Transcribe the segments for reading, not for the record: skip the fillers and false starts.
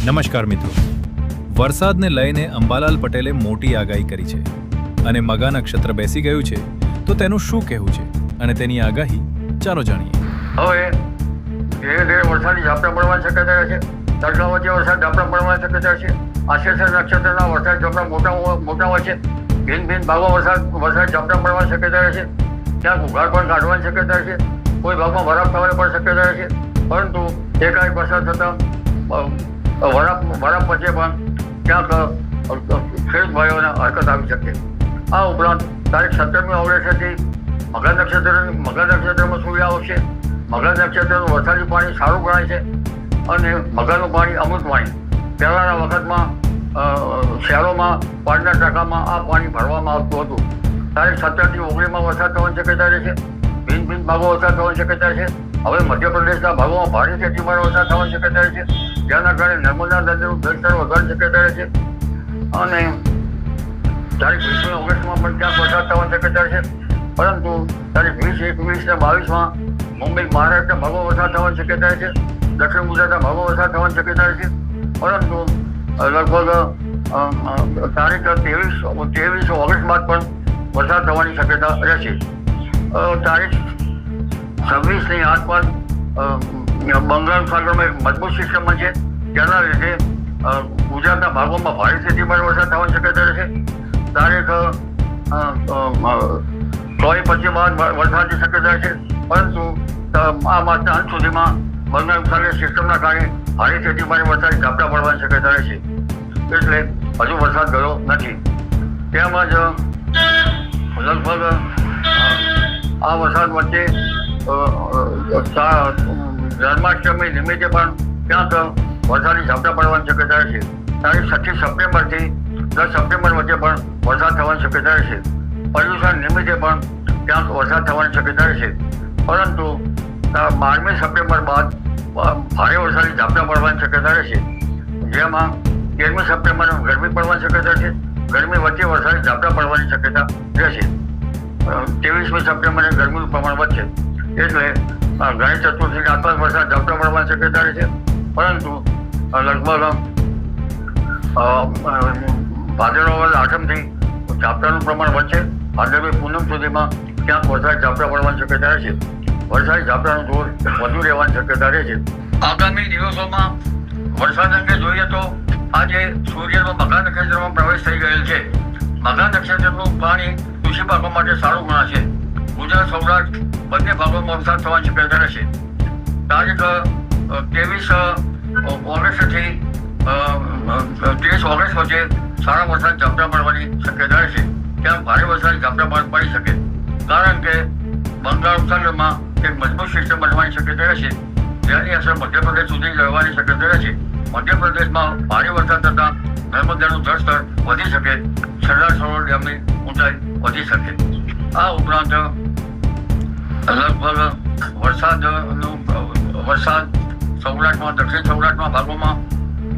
નમસ્કાર મિત્રો, વરસાદને લઈને અંબાલાલ પટેલે મોટી આગાહી કરી છે અને મગા નક્ષત્ર બેસી ગયું છે તો તેનું શું કહેવું છે અને તેની આગાહી ચાલો જાણીએ. હવે ધીરે ધીરે વરસાદની ઝાપટા પડવાની શક્યતા છે. તડકા વચ્ચે વરસાદ ઝાપટા પડવાની શક્યતા છે. આશ્લેષ નક્ષત્રના વરસાદ ઝાપટા મોટા હોય છે. ભિન્ન ભિન્ન ભાગમાં વરસાદ ઝાપટા પડવાની શક્યતા છે. ક્યાંક ઉઘાડ પણ કાઢવાની શક્યતા છે. કોઈ ભાગમાં વરાપ થવાની પણ શક્યતા છે. પરંતુ એકાએક વરસાદ થતાં વરાપ વચ્ચે પણ ક્યાંક ખેડૂત ભાઈઓને હરકત આવી શકે. આ ઉપરાંત તારીખ 17મી ઓગસ્ટથી મગા નક્ષત્રમાં સૂર્ય આવશે. મગા નક્ષત્રનું વરસાદી પાણી સારું ગણાય છે અને મગાનું પાણી અમૃત પાણી. પહેલાંના વખતમાં શહેરોમાં પાણીના ટાંકામાં આ પાણી ભરવામાં આવતું હતું. તારીખ 17થી 19માં વરસાદ થવાની શક્યતા રહે છે. ભિન્ન ભિન્ન ભાગો વરસાદ થવાની શક્યતા છે. હવે મધ્યપ્રદેશના ભાગોમાં ભારેથી અતિભારે વરસાદ થવાની શક્યતા રહે છે, જેના કારણે નર્મદા નદીનું જળસ્તર વધવાની શક્યતા રહે છે. અને તારીખ 20મી ઓગસ્ટમાં પણ ક્યાંક વરસાદ થવાની શક્યતા છે. પરંતુ તારીખ 20, 21 અને 22માં મુંબઈ મહારાષ્ટ્રના ભાગોમાં વરસાદ થવાની શક્યતા છે. દક્ષિણ ગુજરાતના ભાગોમાં વરસાદ થવાની શક્યતા છે. પરંતુ લગભગ તારીખ 23 ઓગસ્ટ બાદ પણ વરસાદ થવાની શક્યતા રહેશે. તારીખ 26ની આસપાસ બંગાળ સાગરમાં એક મજબૂત સિસ્ટમમાં છે, જેના લીધે ગુજરાતના ભાગોમાં ભારેથી અતિભારે વરસાદ થવાની શક્યતા રહેશે. તારીખ 24 બાદ વરસાદની શક્યતા છે. પરંતુ આ માસના અંત સુધીમાં બંગાળ સાગર સિસ્ટમના કારણે ભારેથી અતિભારે વરસાદ ઝાપટા પડવાની શક્યતા રહેશે. એટલે હજુ વરસાદ ગયો નથી. તેમજ લગભગ આ વરસાદ વચ્ચે જન્માષ્ટમી નિમિત્તે પણ ક્યાંક વરસાદની ઝાપટા પડવાની શક્યતા રહેશે. તારીખ 26 સપ્ટેમ્બરથી 10 સપ્ટેમ્બર વચ્ચે પણ વરસાદ થવાની શક્યતા રહેશે. પર્યુષણ નિમિત્તે પણ ક્યાંક વરસાદ થવાની શક્યતા રહેશે. પરંતુ 12મી સપ્ટેમ્બર બાદ ભારે વરસાદની ઝાપટા પડવાની શક્યતા રહેશે. જેમાં 13મી સપ્ટેમ્બરે ગરમી પડવાની શક્યતા છે. ગરમી વચ્ચે વરસાદની ઝાપટા પડવાની શક્યતા રહેશે. 23મી સપ્ટેમ્બરે ગરમીનું પ્રમાણ વધશે. એટલે ગણેશ ચતુર્થીની આસપાસ વરસાદ ઝાપટા પડવાની શક્યતા રહેશે. પરંતુ લગભગ ભાદરવા આઠમથી ઝાપટાનું પ્રમાણ વધશે. ભાદરવી પૂનમ સુધીમાં ક્યાંક વરસાદ ઝાપટા પડવાની શક્યતા રહેશે. વરસાદી ઝાપટાનું જોર વધુ રહેવાની શક્યતા રહેશે. આગામી દિવસોમાં વરસાદ અંગે જોઈએ તો આજે સૂર્યનો મગા નક્ષત્રમાં પ્રવેશ થઈ ગયેલ છે. મગા નક્ષત્રનું પાણી કૃષિ પાકો માટે સારું ગણાશે. ગુજરાત, સૌરાષ્ટ્ર બંને ભાગોમાં વરસાદ થવાની શક્યતા રહેશે. તારીખ 23 ઓગસ્ટથી 30 ઓગસ્ટ વચ્ચે સારા વરસાદ ઝાપટા પડવાની શક્યતા રહેશે. ક્યાંક ભારે વરસાદ ઝાપટા પડી શકે, કારણ કે બંગાળ ઉપસાગરમાં એક મજબૂત સિસ્ટમ બનવાની શક્યતા રહેશે, જેની અસર મધ્યપ્રદેશ સુધી રહેવાની શક્યતા રહેશે. મધ્યપ્રદેશમાં ભારે વરસાદ થતાં નર્મદાનું જળસ્તર વધી શકે, સરદાર સરોવર ડેમની ઊંચાઈ વધી શકે. આ ઉપરાંત લગભગ વરસાદ સૌરાષ્ટ્રમાં, દક્ષિણ સૌરાષ્ટ્રમાં ભાગોમાં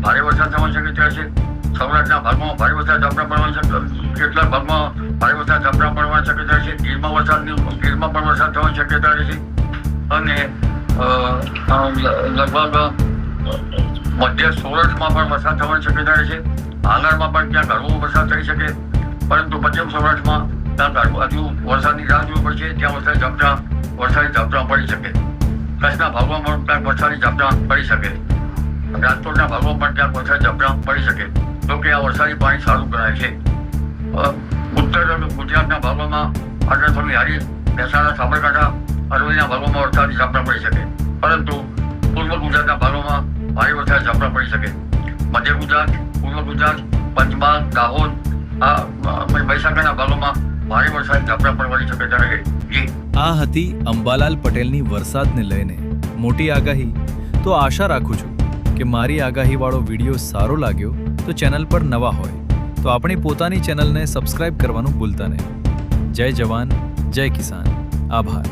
ભારે વરસાદ થવાની શક્યતા છે. સૌરાષ્ટ્રના ભાગમાં ભારે વરસાદ ઝાપટા પડવાની શક્યતા, કેટલાક ભાગમાં ભારે વરસાદ ઝાપટા પડવાની શક્યતા છે. ગીરમાં પણ વરસાદ થવાની શક્યતા રહેશે. અને લગભગ મધ્ય સૌરાષ્ટ્રમાં પણ વરસાદ થવાની શક્યતા રહેશે. આંગણમાં પણ ક્યાંક હળવો વરસાદ થઈ શકે. પરંતુ પશ્ચિમ સૌરાષ્ટ્રમાં ક્યાંક હજુ વરસાદની રાહ જોવી પડશે, ત્યાં વરસાદી ઝાપટા પડી શકે. કચ્છના ભાગોમાં પણ ક્યાંક વરસાદી ઝાપટા પડી શકે. રાજકોટના ભાગોમાં પણ ક્યાંક વરસાદી ઝાપટા પડી શકે. તો કે આ વરસાદી પાણી સારું ગણાય છે. ઉત્તર ગુજરાતના ભાગોમાં પાટણ, હારી, મહેસાણા, સાબરકાંઠા, અરવલ્લીના ભાગોમાં વરસાદી ઝાપટા પડી શકે. પરંતુ પૂર્વ ગુજરાતના ભાગોમાં ભારે વરસાદ ઝાપટા પડી શકે. મધ્ય ગુજરાત, પૂર્વ ગુજરાત, પંચમહાલ, દાહોદ, મહીસાગરના ભાગોમાં ભારે વરસાદ ઝાપટા પડવાની શક્યતા રહે. આ હતી અંબાલાલ પટેલની વરસાદને લઈને મોટી આગાહી. તો આશા રાખું છું કે મારી આગાહીવાળો વિડીયો સારો લાગ્યો. તો ચેનલ પર નવા હોય તો આપણી પોતાની ચેનલને સબસ્ક્રાઇબ કરવાનું ભૂલતા નહીં. જય જવાન, જય કિસાન. આભાર.